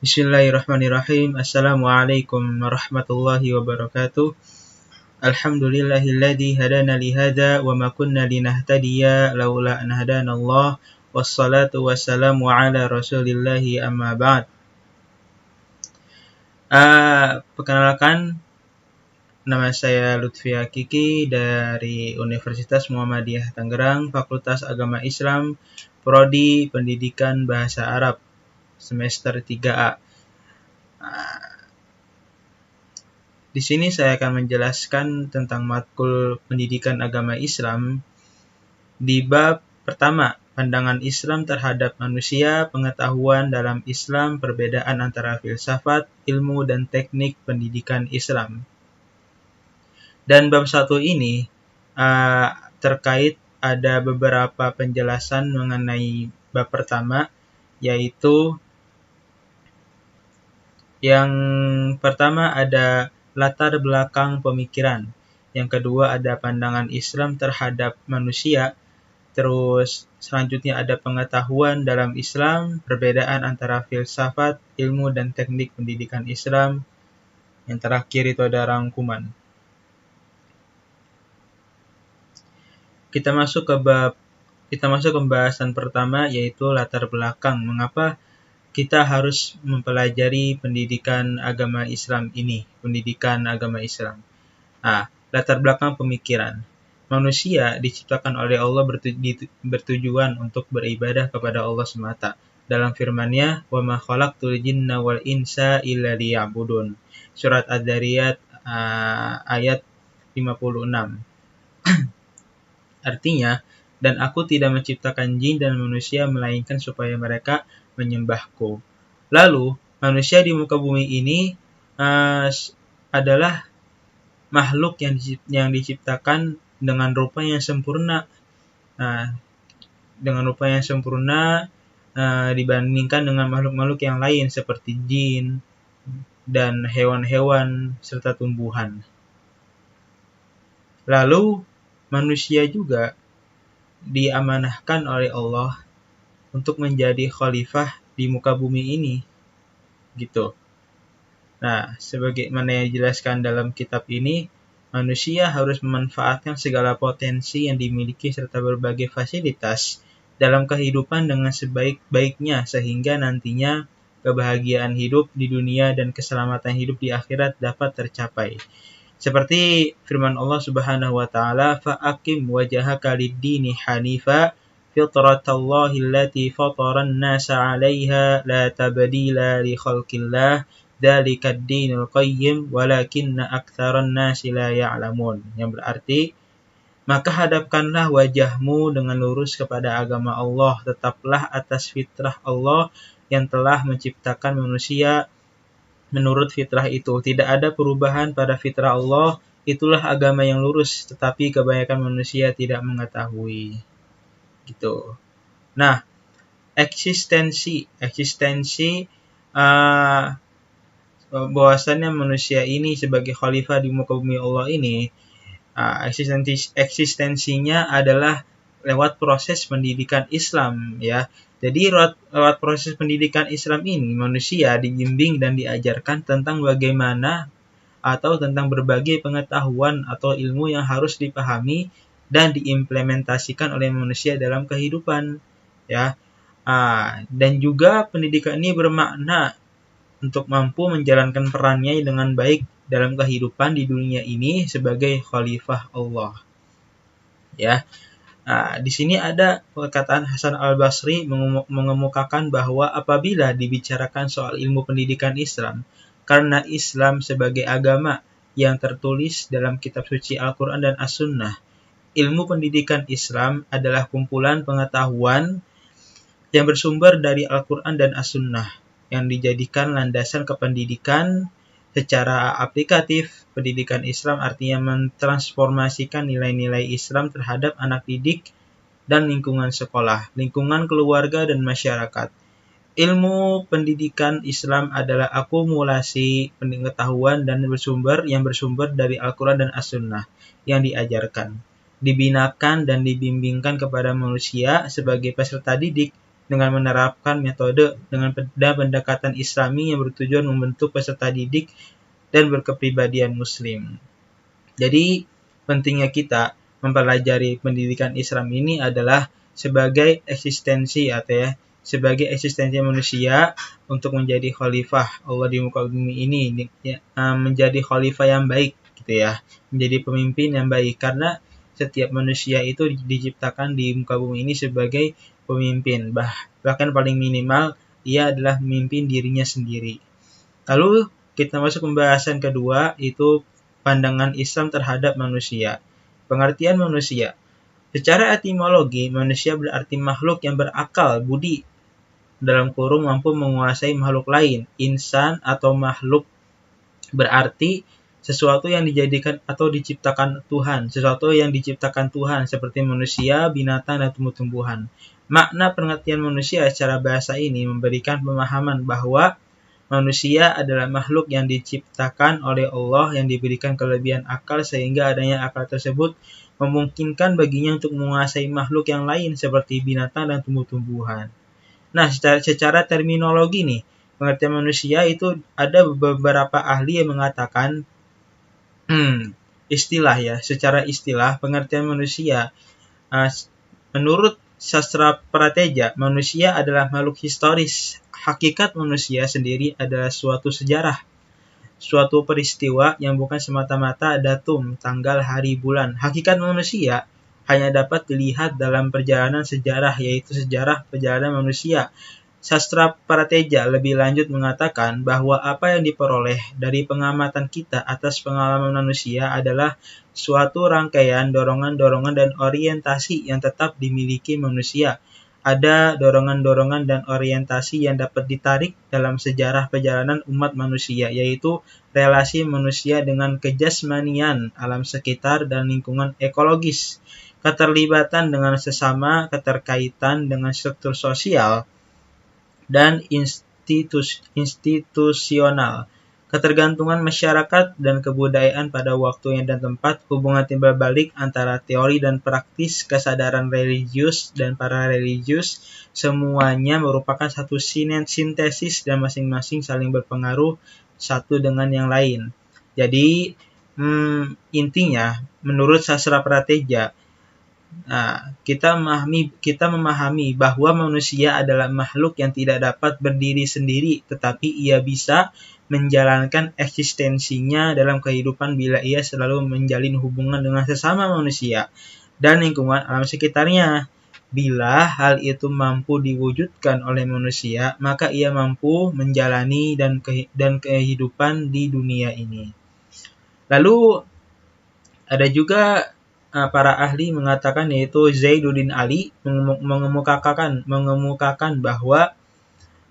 Bismillahirrahmanirrahim. Assalamualaikum warahmatullahi wabarakatuh. Alhamdulillahilladzi hadana lihada wa ma kunna linahtadiya laula an hadanallah. Wassalatu wassalamu ala rasulillahi amma ba'd. Perkenalkan, nama saya Lutfi Hakiki dari Universitas Muhammadiyah Tangerang, Fakultas Agama Islam, Prodi Pendidikan Bahasa Arab, semester 3A. Di sini saya akan menjelaskan tentang matkul pendidikan agama Islam di bab pertama, pandangan Islam terhadap manusia, pengetahuan dalam Islam, perbedaan antara filsafat, ilmu, dan teknik pendidikan Islam. Dan bab 1 ini terkait ada beberapa penjelasan mengenai bab pertama, yaitu yang pertama ada latar belakang pemikiran, yang kedua ada pandangan Islam terhadap manusia, terus selanjutnya ada pengetahuan dalam Islam, perbedaan antara filsafat, ilmu, dan teknik pendidikan Islam, yang terakhir itu ada rangkuman. Kita masuk ke pembahasan pertama, yaitu latar belakang. Mengapa kita harus mempelajari pendidikan agama Islam ini, pendidikan agama Islam. Latar belakang pemikiran. Manusia diciptakan oleh Allah bertujuan untuk beribadah kepada Allah semata. Dalam firman-Nya, "Wa ma khalaqtul jinna wal insa illa liya'budun." Surat Ad-Dzariyat ayat 56. Artinya, dan aku tidak menciptakan jin dan manusia melainkan supaya mereka menyembahku. Lalu, manusia di muka bumi ini adalah makhluk yang diciptakan dengan rupa yang sempurna. Dengan rupa yang sempurna dibandingkan dengan makhluk-makhluk yang lain seperti jin dan hewan-hewan serta tumbuhan. Lalu, manusia juga diamanahkan oleh Allah untuk menjadi khalifah di muka bumi ini, gitu. Sebagaimana yang dijelaskan dalam kitab ini, manusia harus memanfaatkan segala potensi yang dimiliki serta berbagai fasilitas dalam kehidupan dengan sebaik-baiknya sehingga nantinya kebahagiaan hidup di dunia dan keselamatan hidup di akhirat dapat tercapai. Seperti firman Allah Subhanahu wa taala, "Fa'aqim wajhaka lid-dini hanifa fitratallahi allati fataran nasa 'alaiha la tabdila li khalqillah dzalikad dinul qayyim walakinna aktsaran nasi la ya'lamun." Yang berarti, maka hadapkanlah wajahmu dengan lurus kepada agama Allah, tetaplah atas fitrah Allah yang telah menciptakan manusia menurut fitrah itu. Tidak ada perubahan pada fitrah Allah, itulah agama yang lurus, tetapi kebanyakan manusia tidak mengetahui. Gitu. Eksistensi bahwasannya manusia ini sebagai khalifah di muka bumi Allah ini, eksistensinya adalah lewat proses pendidikan Islam, ya. Jadi lewat proses pendidikan Islam ini manusia dibimbing dan diajarkan tentang bagaimana atau tentang berbagai pengetahuan atau ilmu yang harus dipahami dan diimplementasikan oleh manusia dalam kehidupan, ya. Dan juga pendidikan ini bermakna untuk mampu menjalankan perannya dengan baik dalam kehidupan di dunia ini sebagai khalifah Allah, ya. Di sini ada perkataan Hasan Al-Basri mengemukakan bahwa apabila dibicarakan soal ilmu pendidikan Islam, karena Islam sebagai agama yang tertulis dalam kitab suci Al-Quran dan As-Sunnah, ilmu pendidikan Islam adalah kumpulan pengetahuan yang bersumber dari Al-Quran dan As-Sunnah yang dijadikan landasan kependidikan secara aplikatif. Pendidikan Islam artinya mentransformasikan nilai-nilai Islam terhadap anak didik dan lingkungan sekolah, lingkungan keluarga, dan masyarakat. Ilmu pendidikan Islam adalah akumulasi pengetahuan dan yang bersumber dari Al-Quran dan As-Sunnah yang diajarkan, dibinakan, dan dibimbingkan kepada manusia sebagai peserta didik dengan menerapkan metode dan pendekatan Islami yang bertujuan membentuk peserta didik dan berkepribadian Muslim. Jadi pentingnya kita mempelajari pendidikan Islam ini adalah sebagai eksistensi sebagai eksistensi manusia untuk menjadi khalifah Allah di muka bumi ini, menjadi khalifah yang baik gitu ya, menjadi pemimpin yang baik, karena setiap manusia itu diciptakan di muka bumi ini sebagai pemimpin, bahkan paling minimal ia adalah memimpin dirinya sendiri. Lalu kita masuk pembahasan kedua, itu pandangan Islam terhadap manusia. Pengertian manusia. Secara etimologi, manusia berarti makhluk yang berakal, budi, dalam kurung mampu menguasai makhluk lain. Insan atau makhluk berarti sesuatu yang dijadikan atau diciptakan Tuhan, sesuatu yang diciptakan Tuhan seperti manusia, binatang, dan tumbuh-tumbuhan. Makna pengertian manusia secara bahasa ini memberikan pemahaman bahwa manusia adalah makhluk yang diciptakan oleh Allah yang diberikan kelebihan akal, sehingga adanya akal tersebut memungkinkan baginya untuk menguasai makhluk yang lain seperti binatang dan tumbuh-tumbuhan. Nah, secara terminologi nih, pengertian manusia itu ada beberapa ahli yang mengatakan secara istilah pengertian manusia menurut sastra prateja, manusia adalah makhluk historis. Hakikat manusia sendiri adalah suatu sejarah, suatu peristiwa yang bukan semata-mata datum, tanggal, hari, bulan. Hakikat manusia hanya dapat dilihat dalam perjalanan sejarah, yaitu sejarah perjalanan manusia. Sastra prateja lebih lanjut mengatakan bahwa apa yang diperoleh dari pengamatan kita atas pengalaman manusia adalah suatu rangkaian dorongan-dorongan dan orientasi yang tetap dimiliki manusia. Ada dorongan-dorongan dan orientasi yang dapat ditarik dalam sejarah perjalanan umat manusia, yaitu relasi manusia dengan kejasmanian, alam sekitar, dan lingkungan ekologis, keterlibatan dengan sesama, keterkaitan dengan struktur sosial dan institusional, ketergantungan masyarakat dan kebudayaan pada waktu dan tempat, hubungan timbal balik antara teori dan praktis, kesadaran religius dan parareligius, semuanya merupakan satu sintesis dan masing-masing saling berpengaruh satu dengan yang lain. Jadi intinya menurut sastra prateja, kita memahami bahwa manusia adalah makhluk yang tidak dapat berdiri sendiri, tetapi ia bisa menjalankan eksistensinya dalam kehidupan bila ia selalu menjalin hubungan dengan sesama manusia dan lingkungan alam sekitarnya. Bila hal itu mampu diwujudkan oleh manusia, maka ia mampu menjalani dan kehidupan di dunia ini. Lalu ada juga para ahli mengatakan, yaitu Zainuddin Ali mengemukakan bahwa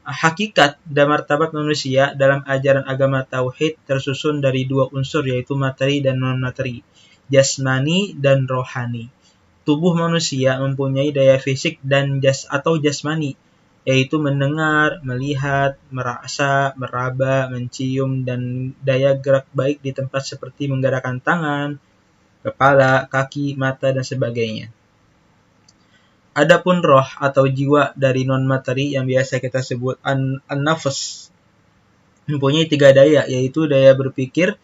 hakikat dan martabat manusia dalam ajaran agama Tauhid tersusun dari dua unsur, yaitu materi dan non-materi, jasmani dan rohani. Tubuh manusia mempunyai daya fisik dan jasmani, yaitu mendengar, melihat, merasa, meraba, mencium, dan daya gerak baik di tempat seperti menggerakkan tangan, kepala, kaki, mata, dan sebagainya. Adapun roh atau jiwa dari non-materi yang biasa kita sebut an-nafs mempunyai 3 daya, yaitu daya berpikir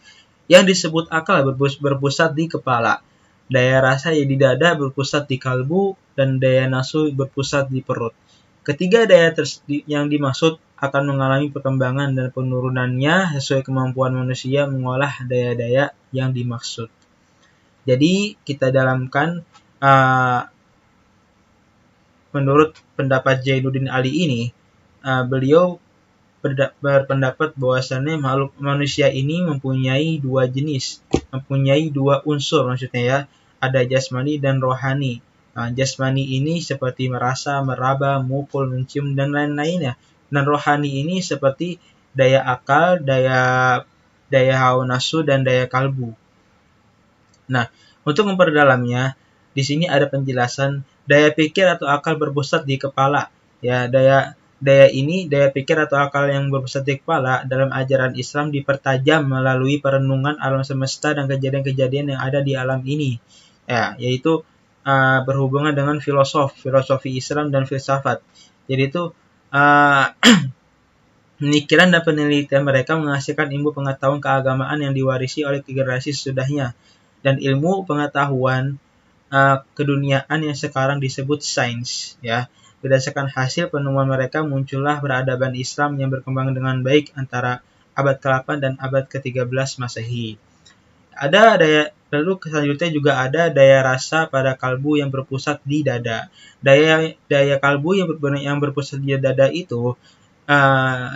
yang disebut akal berpusat di kepala, daya rasa yang di dada berpusat di kalbu, dan daya nafsu berpusat di perut. Ketiga daya yang dimaksud akan mengalami perkembangan dan penurunannya sesuai kemampuan manusia mengolah daya-daya yang dimaksud. Jadi kita dalamkan menurut pendapat Zainuddin Ali ini, beliau berpendapat bahwasannya makhluk manusia ini mempunyai 2 jenis, mempunyai 2 unsur maksudnya ya, ada jasmani dan rohani. Jasmani ini seperti merasa, meraba, memukul, mencium, dan lain-lainnya. Dan rohani ini seperti daya akal, daya hawa nafsu, dan daya kalbu. Nah, untuk memperdalamnya, di sini ada penjelasan daya pikir atau akal berpusat di kepala. Ya, daya pikir atau akal yang berpusat di kepala dalam ajaran Islam dipertajam melalui perenungan alam semesta dan kejadian-kejadian yang ada di alam ini. Ya, yaitu berhubungan dengan filosofi Islam dan filsafat. Jadi itu uh, pemikiran dan penelitian mereka menghasilkan ilmu pengetahuan keagamaan yang diwarisi oleh generasi sesudahnya, dan ilmu pengetahuan keduniaan yang sekarang disebut sains, ya. Berdasarkan hasil penemuan mereka muncullah peradaban Islam yang berkembang dengan baik antara abad ke-8 dan abad ke-13 Masehi. Lalu selanjutnya juga ada daya rasa pada kalbu yang berpusat di dada. Daya kalbu yang berpusat di dada itu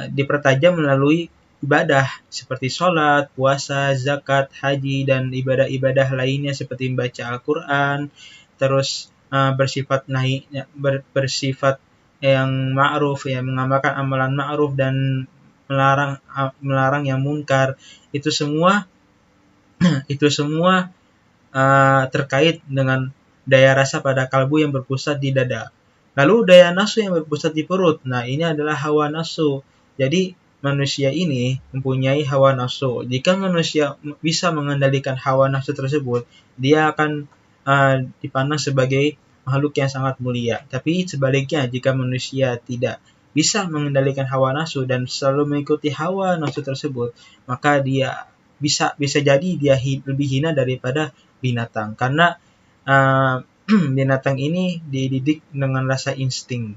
dipertajam melalui ibadah seperti sholat, puasa, zakat, haji, dan ibadah-ibadah lainnya seperti membaca Al-Quran, terus bersifat yang ma'ruf, ya, mengamalkan amalan ma'ruf dan melarang yang munkar. Itu semua terkait dengan daya rasa pada kalbu yang berpusat di dada. Lalu daya nafsu yang berpusat di perut. Nah, ini adalah hawa nafsu. Jadi manusia ini mempunyai hawa nafsu. Jika manusia bisa mengendalikan hawa nafsu tersebut, dia akan dipandang sebagai makhluk yang sangat mulia. Tapi sebaliknya, jika manusia tidak bisa mengendalikan hawa nafsu dan selalu mengikuti hawa nafsu tersebut, maka dia bisa jadi dia lebih hina daripada binatang. Karena binatang ini dididik dengan rasa insting.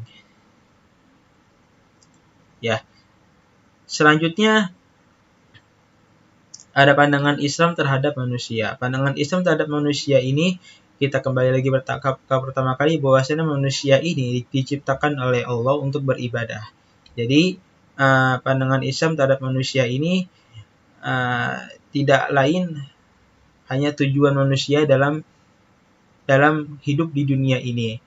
Ya. Selanjutnya ada pandangan Islam terhadap manusia. Pandangan Islam terhadap manusia ini, kita kembali lagi pertama kali bahwasanya manusia ini diciptakan oleh Allah untuk beribadah. Jadi pandangan Islam terhadap manusia ini tidak lain hanya tujuan manusia dalam hidup di dunia ini.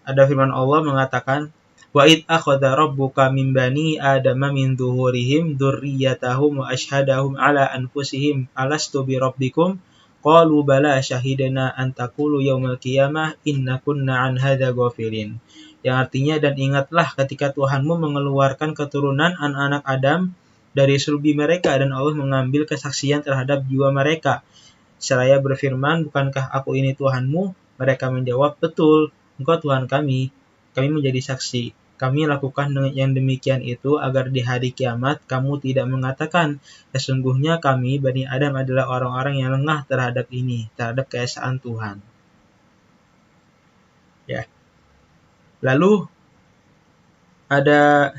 Ada firman Allah mengatakan, wa id akhadha rabbuka min bani adama min zuhurihim dzurriyyatahum wa ashhadahum ala anfusihim alastu bi rabbikum qalu bala syahidana an taqulu yaumal qiyamah inna kunna an hadza ghafilin. Yang artinya, dan ingatlah ketika Tuhanmu mengeluarkan keturunan anak-anak Adam dari sulbi mereka dan Allah mengambil kesaksian terhadap jiwa mereka seraya berfirman, bukankah aku ini Tuhanmu? Mereka menjawab, betul, engkau Tuhan kami menjadi saksi. Kami lakukan yang demikian itu agar di hari kiamat kamu tidak mengatakan, sesungguhnya kami Bani Adam adalah orang-orang yang lengah terhadap keesaan Tuhan. Ya. Lalu ada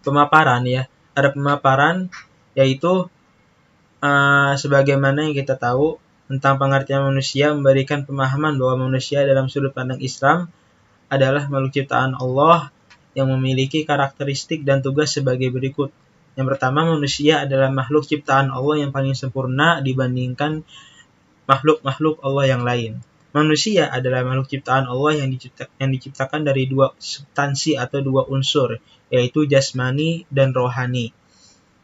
pemaparan, ya. Ada pemaparan, yaitu sebagaimana yang kita tahu tentang pengertian manusia, memberikan pemahaman bahwa manusia dalam sudut pandang Islam adalah makhluk ciptaan Allah yang memiliki karakteristik dan tugas sebagai berikut. Yang pertama, manusia adalah makhluk ciptaan Allah yang paling sempurna dibandingkan makhluk-makhluk Allah yang lain. Manusia adalah makhluk ciptaan Allah yang diciptakan dari dua substansi atau dua unsur, yaitu jasmani dan rohani.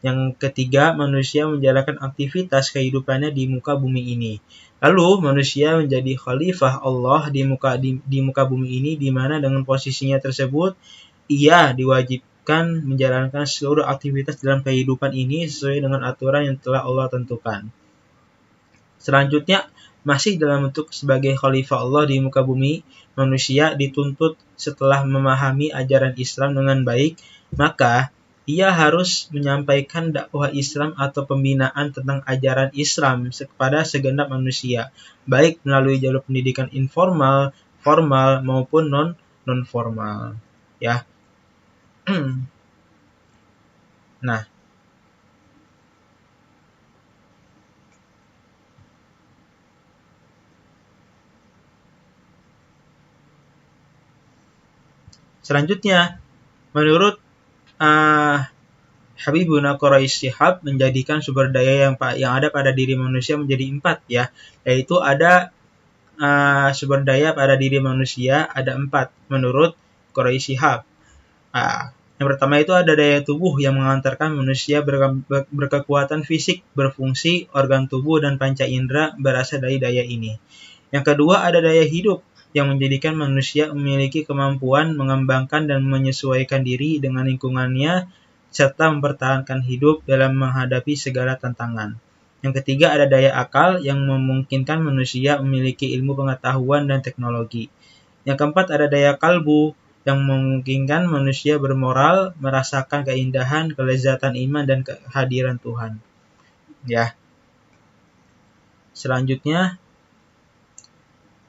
Yang ketiga, manusia menjalankan aktivitas kehidupannya di muka bumi ini. Lalu manusia menjadi khalifah Allah di muka bumi ini, di mana dengan posisinya tersebut ia diwajibkan menjalankan seluruh aktivitas dalam kehidupan ini sesuai dengan aturan yang telah Allah tentukan. Selanjutnya, masih dalam bentuk sebagai khalifah Allah di muka bumi, manusia dituntut setelah memahami ajaran Islam dengan baik, maka ia harus menyampaikan dakwah Islam atau pembinaan tentang ajaran Islam kepada segenap manusia, baik melalui jalur pendidikan informal, formal, maupun non-formal. Ya. Nah, selanjutnya, menurut Habibuna Quraish Shihab menjadikan sumber daya yang ada pada diri manusia menjadi 4, ya, yaitu ada sumber daya pada diri manusia ada 4 menurut Quraish Shihab. Yang pertama itu ada daya tubuh yang mengantarkan manusia berkekuatan fisik, berfungsi, organ tubuh dan panca indera berasal dari daya ini. Yang kedua ada daya hidup yang menjadikan manusia memiliki kemampuan mengembangkan dan menyesuaikan diri dengan lingkungannya serta mempertahankan hidup dalam menghadapi segala tantangan. Yang ketiga ada daya akal yang memungkinkan manusia memiliki ilmu pengetahuan dan teknologi. Yang keempat ada daya kalbu yang memungkinkan manusia bermoral, merasakan keindahan, kelezatan iman dan kehadiran Tuhan. Ya. Selanjutnya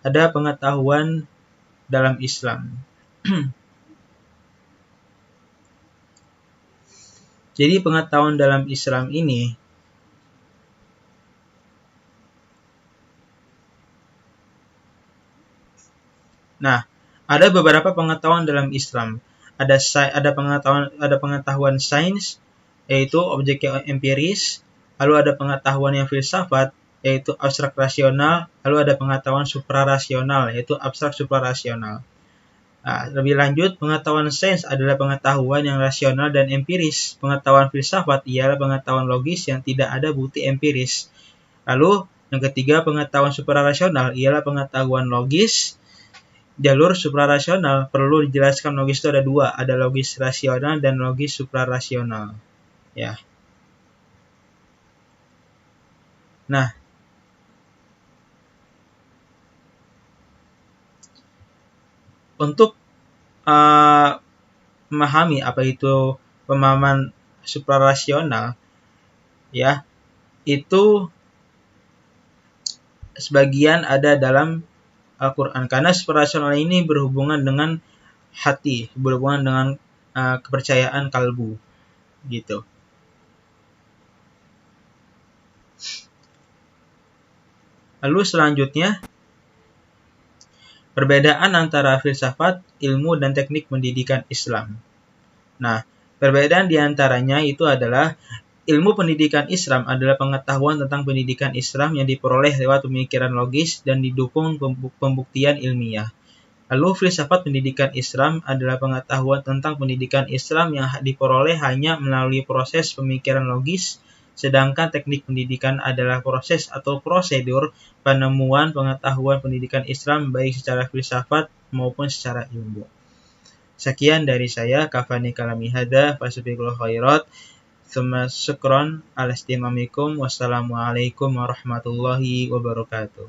ada pengetahuan dalam Islam. Jadi pengetahuan dalam Islam ini ada beberapa pengetahuan dalam Islam. Ada pengetahuan sains, yaitu objek yang empiris, lalu ada pengetahuan yang filsafat, yaitu abstrak rasional, lalu ada pengetahuan suprarasional, yaitu abstrak suprarasional. Lebih lanjut, pengetahuan sains adalah pengetahuan yang rasional dan empiris. Pengetahuan filsafat ialah pengetahuan logis yang tidak ada bukti empiris. Lalu, yang ketiga, pengetahuan suprarasional ialah pengetahuan logis. Jalur suprarasional, perlu dijelaskan logis itu ada dua, ada logis rasional dan logis suprarasional. Ya. Nah, untuk memahami apa itu pemahaman suprarasional, ya, itu sebagian ada dalam Al-Quran, karena suprarasional ini berhubungan dengan hati, berhubungan dengan kepercayaan kalbu, gitu. Lalu selanjutnya, perbedaan antara filsafat, ilmu, dan teknik pendidikan Islam. Nah, perbedaan diantaranya itu adalah ilmu pendidikan Islam adalah pengetahuan tentang pendidikan Islam yang diperoleh lewat pemikiran logis dan didukung pembuktian ilmiah. Lalu filsafat pendidikan Islam adalah pengetahuan tentang pendidikan Islam yang diperoleh hanya melalui proses pemikiran logis, sedangkan teknik pendidikan adalah proses atau prosedur penemuan pengetahuan pendidikan Islam baik secara filsafat maupun secara ilmu. Sekian dari saya, kafani kalami hadza, fasubiqul khairat. Tsumma syukron ala istimamikum. Wassalamualaikum warahmatullahi wabarakatuh.